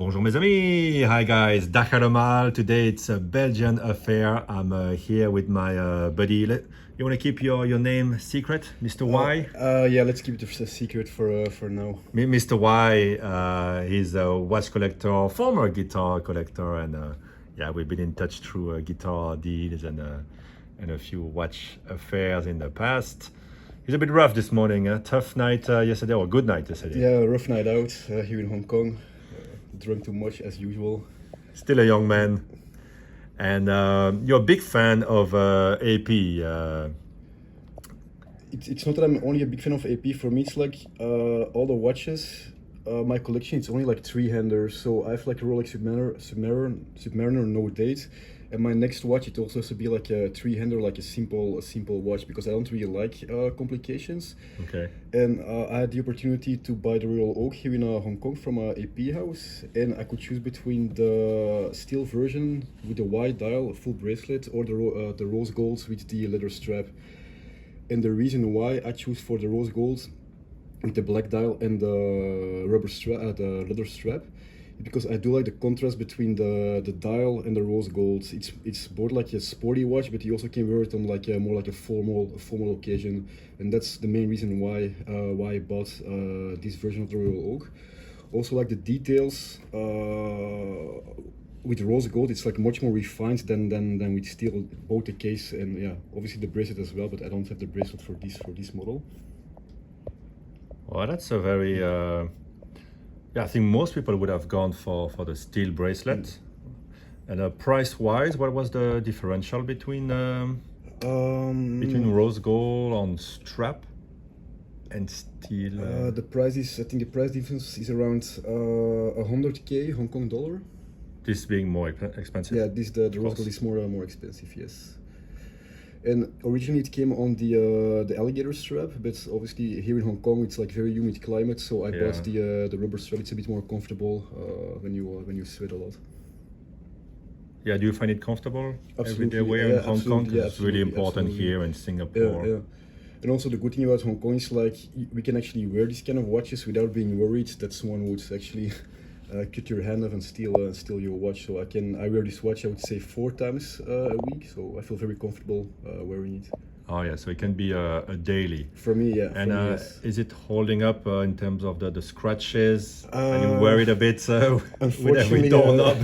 Bonjour mes amis, hi guys, Dag allemaal. Today it's a Belgian affair. I'm here with my buddy. You want to keep your name secret, Mr. Y? Yeah, let's keep it a secret for now. Mr. Y, he's a watch collector, former guitar collector, and yeah, we've been in touch through guitar deals and a few watch affairs in the past. He's a bit rough this morning, tough night yesterday, or good night yesterday. Yeah, rough night out here in Hong Kong. Drunk too much as usual. Still a young man, and you're a big fan of AP. It's not that I'm only a big fan of AP. For me, it's like all the watches. My collection, it's only like three-handers. So I have like a Rolex Submariner, no date. And my next watch, it also has to be like a three-hander, like a simple watch, because I don't really like complications. Okay. And I had the opportunity to buy the Royal Oak here in Hong Kong from a AP house, and I could choose between the steel version with the white dial, full bracelet, or the rose gold with the leather strap. And the reason why I choose for the rose gold with the black dial and the the leather strap, because I do like the contrast between the dial and the rose gold. It's both like a sporty watch, but you also can wear it on like more like a formal occasion, and that's the main reason why I bought this version of the Royal Oak. Also, like the details with rose gold, it's like much more refined than with steel, both the case and yeah, obviously the bracelet as well. But I don't have the bracelet for this model. Well, that's a very yeah, I think most people would have gone for the steel bracelet. And price-wise, what was the differential between rose gold on strap and steel? The price is, I think the price difference is around 100K Hong Kong dollar. This being more expensive? Yeah, the rose gold is more expensive, yes. And originally it came on the alligator strap, but obviously here in Hong Kong it's like very humid climate, so I bought the rubber strap. It's a bit more comfortable when you sweat a lot. Yeah, do you find it comfortable Absolutely. everyday wear in Hong Kong? Yeah, it's really important here in Singapore. Yeah. And also the good thing about Hong Kong is like we can actually wear these kind of watches without being worried that someone would actually cut your hand off and steal your watch. So I wear this watch, I would say 4 times a week, so I feel very comfortable wearing it. Oh yeah, so it can be a daily. For me, yeah. And yes. Is it holding up in terms of the scratches? Are you worried a bit with every doorknob?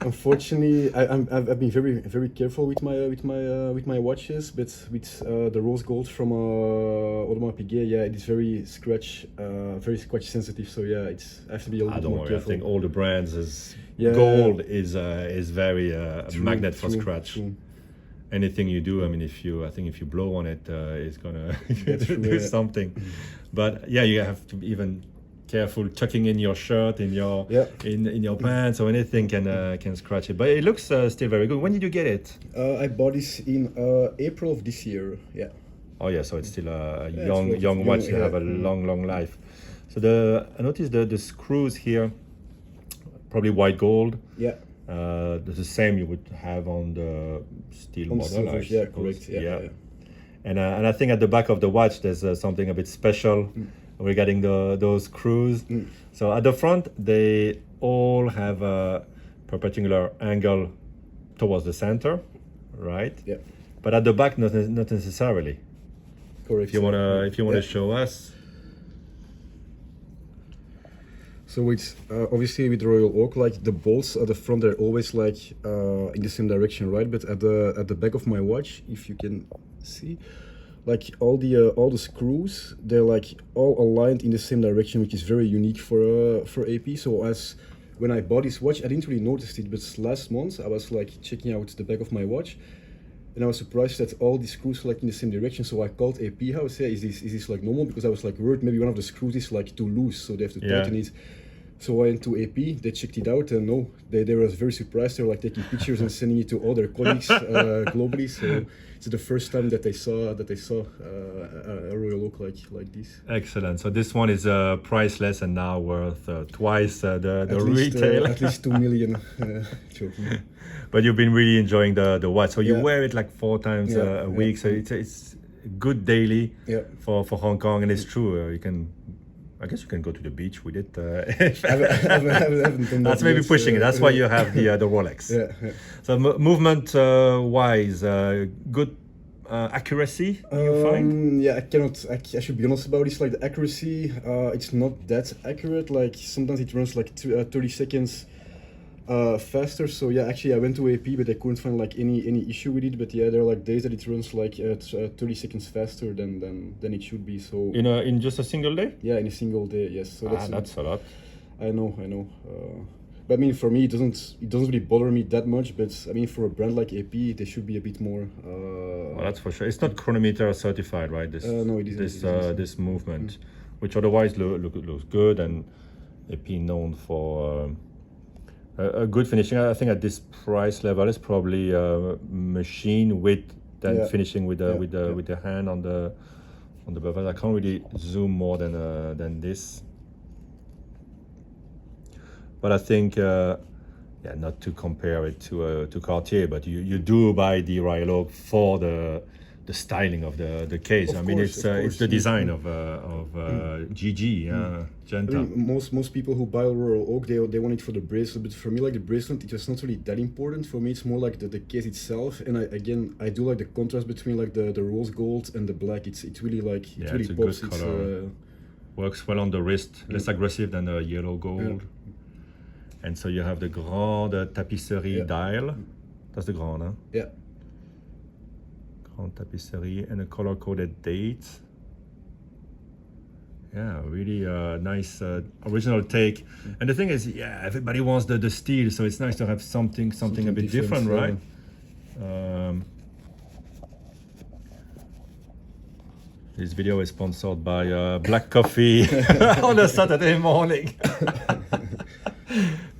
Unfortunately, I've been very careful with my watches, but with the rose gold from Audemars Piguet, yeah, it is very scratch sensitive. So yeah, I have to be a little bit more careful. I think all the brands gold is very magnet for scratch. True. Anything you do, I mean, if you blow on it, it's gonna do something. But yeah, you have to be even careful tucking in your shirt, in your pants, or anything can scratch it. But it looks still very good. When did you get it? I bought this in April of this year. Yeah. Oh yeah, so it's still a young watch. You have a long life. So I noticed the screws here, probably white gold. Yeah. The same you would have on the steel model. Yeah, correct. Yeah. And I think at the back of the watch there's something a bit special regarding those screws. So at the front they all have a perpendicular angle towards the center, right? Yeah. But at the back not necessarily. Correct. If you wanna show us. So it's obviously with the Royal Oak, like the bolts at the front, they're always like in the same direction, right? But at the back of my watch, if you can see, like all the screws, they're like all aligned in the same direction, which is very unique for AP. So when I bought this watch, I didn't really notice it, but last month I was like checking out the back of my watch, and I was surprised that all the screws were like in the same direction. So I called AP house. Yeah, is this like normal? Because I was like worried maybe one of the screws is like too loose, so they have to tighten it. So I went to AP, they checked it out, and no, they were very surprised. They were like taking pictures and sending it to all their colleagues globally. So it's the first time that they saw a Royal Oak like this. Excellent. So this one is priceless and now worth twice the retail. At least 2 million. Joking. But you've been really enjoying the watch. So you wear it like 4 times a week. So it's good daily for Hong Kong, and it's true. You can I guess you can go to the beach with it. haven't done that That's maybe yet, pushing it. That's why you have the Rolex. Yeah. So movement wise, good accuracy. You find? Yeah, I should be honest about this. Like the accuracy, it's not that accurate. Like sometimes it runs like 30 seconds faster. So yeah, actually I went to AP, but I couldn't find like any issue with it. But yeah, there are like days that it runs like 30 seconds faster than it should be. So In just a single day? yeah, in a single day, yes. So That's a lot. I know. But I mean, for me, it doesn't really bother me that much. But I mean, for a brand like AP, they should be a bit more. Well, that's for sure. It's not chronometer certified, right? This No, it isn't. This movement, which otherwise looks good, and AP known for a good finishing. I think at this price level, it's probably machine with then Yeah. finishing with Yeah, with the hand on the bevel. I can't really zoom more than this. But I think, not to compare it to Cartier, but you do buy the Royal Oak for the styling of the case. Of I mean, course, it's the design of GG, Genta. I mean, most people who buy Royal Oak, they want it for the bracelet. But for me, like the bracelet, it was not really that important. For me, it's more like the case itself. And I do like the contrast between like the rose gold and the black. It's really like it really it's a pops. good color. Works well on the wrist, less aggressive than the yellow gold. Yeah. And so you have the Grande Tapisserie dial. That's the Grande, huh? Yeah. Grande Tapisserie and a color-coded date. Yeah, really nice original take. And the thing is, everybody wants the steel, so it's nice to have something a bit different, right? This video is sponsored by Black Coffee on a Saturday morning.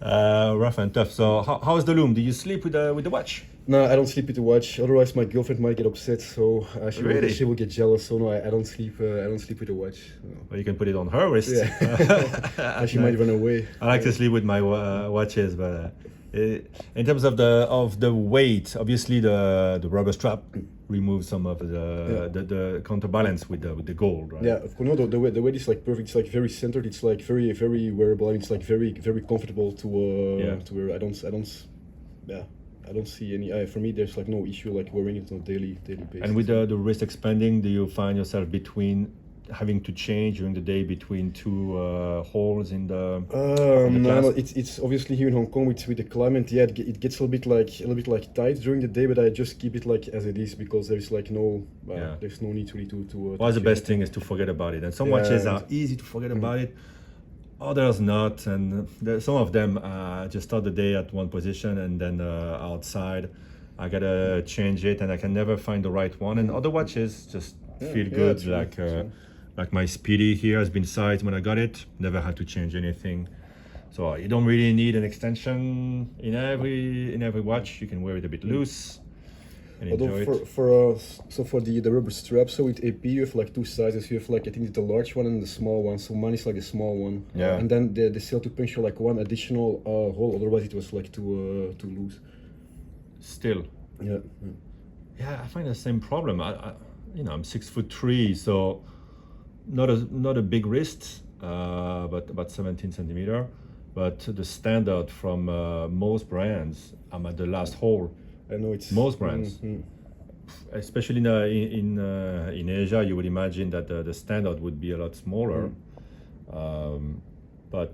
Rough and tough. So how's the loom? Do you sleep with the watch? No, I don't sleep with the watch. Otherwise, my girlfriend might get upset. So she will get jealous. So no, I don't sleep. I don't sleep with the watch. No. Well, you can put it on her wrist. Yeah. She might run away. I like to sleep with my watches, but in terms of the weight, obviously the rubber strap removes some of the counterbalance with the gold, right? Yeah, of course. No, the weight is like perfect. It's like very centered. It's like very wearable. And it's like very comfortable to wear. I don't see any. For me, there's like no issue like wearing it on a daily basis. And with the wrist expanding, do you find yourself having to change during the day between two holes in the? No, it's obviously here in Hong Kong with the climate. Yeah, it gets a little bit like tight during the day, but I just keep it like as it is because there's like there's no need really to. Well, the best thing is to forget about it, and some watches are easy to forget about it. Others not, and some of them just start the day at one position and then outside I gotta change it and I can never find the right one. And other watches just feel good, like my Speedy here has been sized when I got it, never had to change anything. So you don't really need an extension in every watch. You can wear it a bit loose and enjoy it. For the rubber strap, so with AP you have like two sizes. You have like I think the large one and the small one. So mine is like the small one. Yeah. And then they sell to puncture like one additional hole. Otherwise it was like too loose. Still. Yeah. Yeah, I find the same problem. I'm 6'3", so not a big wrist, but about 17 centimeter. But the standard from most brands, I'm at the last hole. I know it's most brands, especially in Asia. You would imagine that the standard would be a lot smaller, but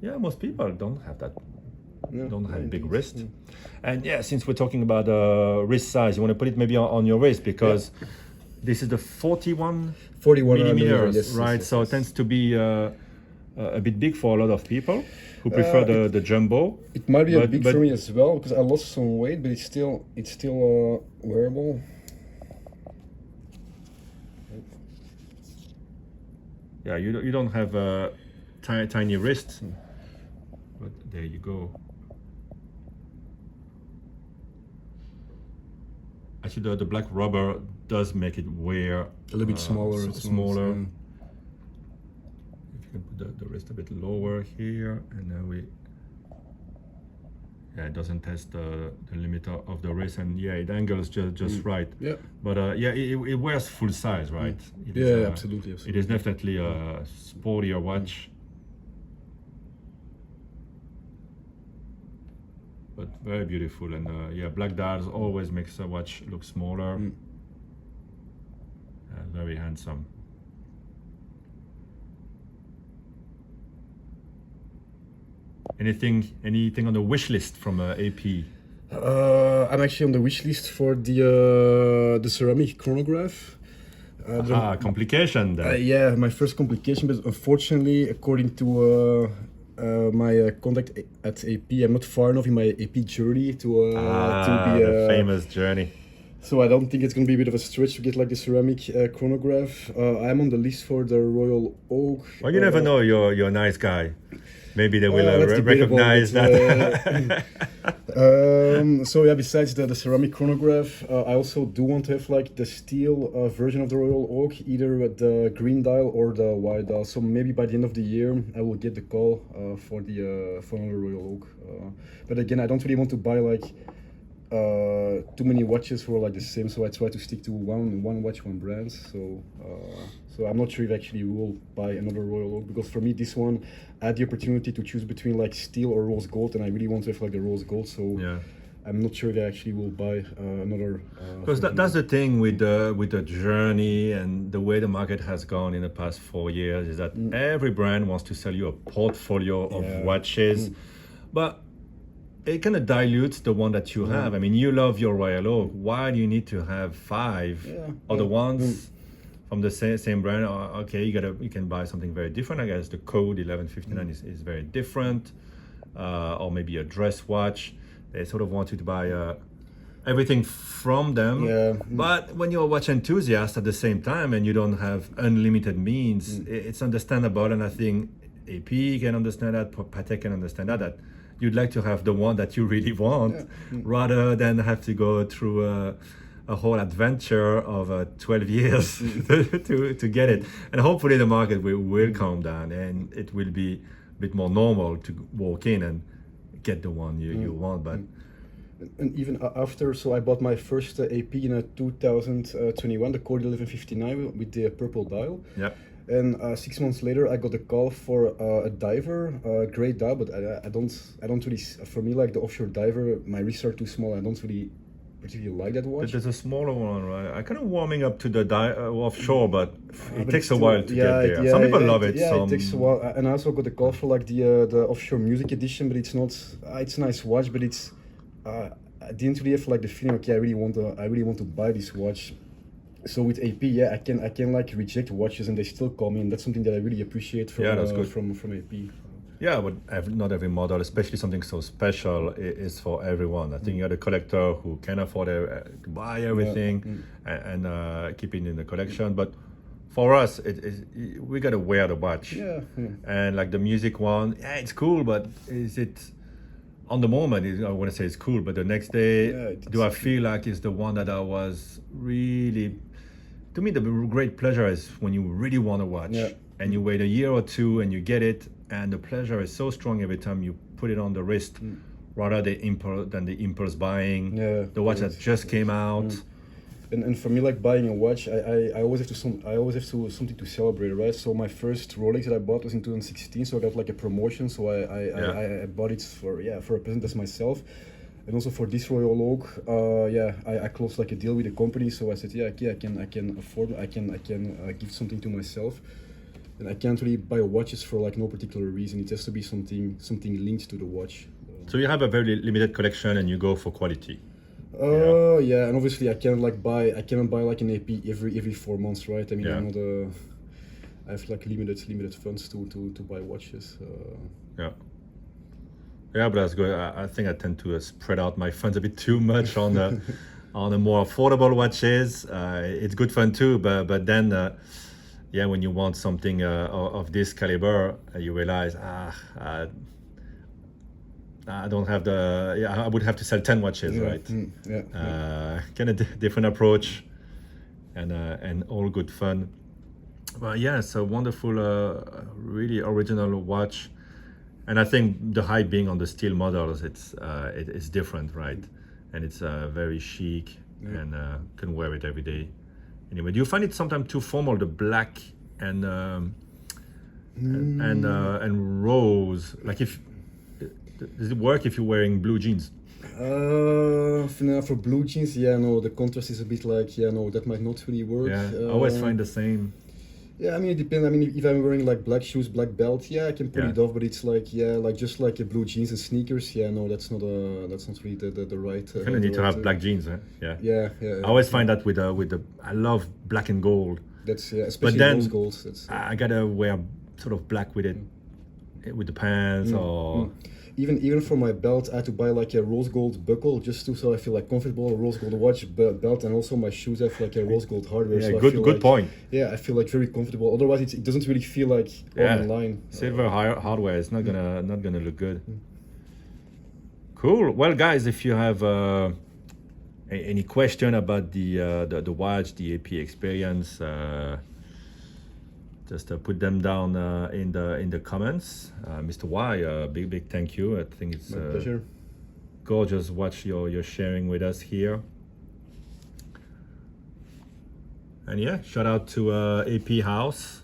yeah, most people don't have that. Don't have big wrist. And yeah, since we're talking about wrist size, you want to put it maybe on your wrist because this is the 41 millimeters, yes, right? Yes, so it tends to be a bit big for a lot of people who prefer the jumbo. It might be a big for me as well because I lost some weight, but it's still wearable. Yeah, you don't have a tiny wrist, but there you go. Actually, the black rubber does make it wear A little bit smaller. Smaller. If you can put the wrist a bit lower here, and then yeah, it doesn't test the limit of the wrist, and yeah, it angles just right. Yeah. But yeah, it wears full size, right? It Yeah, is, absolutely, It is definitely a sportier watch. But very beautiful, and yeah, black dials always makes a watch look smaller. Very handsome. Anything on the wish list from AP? I'm actually on the wish list for the ceramic chronograph. Complication then. Yeah, my first complication, but unfortunately, according to my contact at AP, I'm not far enough in my AP journey to be the famous journey. So I don't think it's going to be a bit of a stretch to get like the ceramic chronograph. I'm on the list for the Royal Oak. Well, you never know. You're a nice guy. Maybe they will that's recognize debatable, that. So yeah, besides the ceramic chronograph, I also do want to have like the steel version of the Royal Oak, either with the green dial or the white dial. So maybe by the end of the year, I will get the call for another Royal Oak. But again, I don't really want to buy like too many watches who are like the same, so I try to stick to one watch, one brand. So I'm not sure if I actually will buy another Royal Oak, because for me this one I had the opportunity to choose between like steel or rose gold, and I really want to have like the rose gold. So Yeah. I'm not sure if I actually will buy another. Because that's the thing with the journey and the way the market has gone in the past 4 years, is that every brand wants to sell you a portfolio of watches, but it kind of dilutes the one that you have. I mean, you love your Royal Oak. Why do you need to have 5 other ones from the same brand? Okay, you can buy something very different. I guess the code 1159 is very different, or maybe a dress watch. They sort of want you to buy everything from them. Yeah. But when you're a watch enthusiast at the same time and you don't have unlimited means, it's understandable. And I think AP can understand that, Patek can understand that you'd like to have the one that you really want, rather than have to go through a whole adventure of 12 years to get it. And hopefully the market will calm down, and it will be a bit more normal to walk in and get the one you want. But And even after, so I bought my first AP in 2021, the Cord 1159 with the purple dial. yeah, And 6 months later, I got a call for a diver, great dial, but I don't really. For me, like the offshore diver, my wrists are too small. I don't really particularly like that watch. there's a smaller one, right? I kind of warming up to the offshore, but it But takes it's a still- while to get there. Some people love it. Yeah, Some it takes a while. And I also got a call for like the offshore music edition, but it's not. It's a nice watch, but it's. I didn't really have like the feeling. Okay, I really want to buy this watch. So with AP, yeah, I can like reject watches and they still call me, and that's something that I really appreciate from that's good. from AP. Yeah, but not every model, especially something so special, is for everyone. I think you're the collector who can afford to buy everything and keep it in the collection. But for us, we gotta wear the watch. Yeah. And like the music one, yeah, it's cool, but is it on the moment? I want to say it's cool, but the next day, do I feel like it's the one that I was really? To me, the great pleasure is when you really want to watch, and you wait a year or two and you get it, and the pleasure is so strong every time you put it on the wrist, rather than the impulse buying. Yeah, the watch that just came out. And for me, like buying a watch, I always have to something to celebrate, right? So my first Rolex that I bought was in 2016, so I got like a promotion, so I bought it for a present as myself. And also for this Royal Oak, I closed like a deal with the company. So I said, I can afford, I can give something to myself, and I can't really buy watches for like no particular reason. It has to be something linked to the watch. So you have a very limited collection, and you go for quality. And obviously I cannot buy like an AP every 4 months, right? I mean, I'm not I have like limited funds to buy watches. Yeah, but that's good. I think I tend to spread out my funds a bit too much on the on the more affordable watches. It's good fun too, but then when you want something of this caliber, you realize I don't have I would have to sell 10 watches, right? Kind of different approach, and all good fun. But yeah, it's a wonderful, really original watch. And I think the hype being on the steel models, it's different, right? And it's very chic, and can wear it every day. Anyway, do you find it sometimes too formal, the black and and rose? Like, if does it work if you're wearing blue jeans? For blue jeans, yeah, no, the contrast is a bit like, yeah, no, that might not really work. Yeah, I always find the same. Yeah, I mean, it depends. I mean, if I'm wearing like black shoes, black belt, yeah, I can pull Yeah. it off. But it's like, yeah, like just like a blue jeans and sneakers. Yeah, no, that's not really the right. You kind of need to have black jeans, huh? Yeah. Yeah, yeah. I always find that with the I love black and gold. That's, yeah, especially then rose gold. That's, I gotta wear sort of black with it, with the pants or. Even for my belt, I had to buy like a rose gold buckle just to so I feel like comfortable. A rose gold watch, belt, and also my shoes have like a rose gold hardware. Yeah, so I good feel good like, point. Yeah, I feel like very comfortable. Otherwise, it doesn't really feel like online. Silver hardware is not gonna look good. Cool. Well, guys, if you have any question about the watch, the AP experience, just put them down in the comments. Mr. Y, big thank you. I think it's My pleasure. gorgeous watch you're sharing with us here. And yeah, shout out to AP House.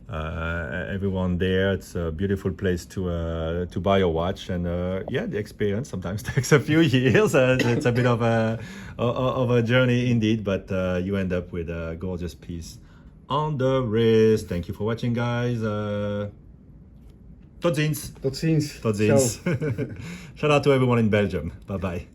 Everyone there. It's a beautiful place to buy a watch, and yeah, the experience sometimes takes a few years. It's a bit of a journey indeed, but you end up with a gorgeous piece on the wrist. Thank you for watching, guys. Tot ziens. Tot ziens. Tot ziens. Shout out to everyone in Belgium. Bye bye.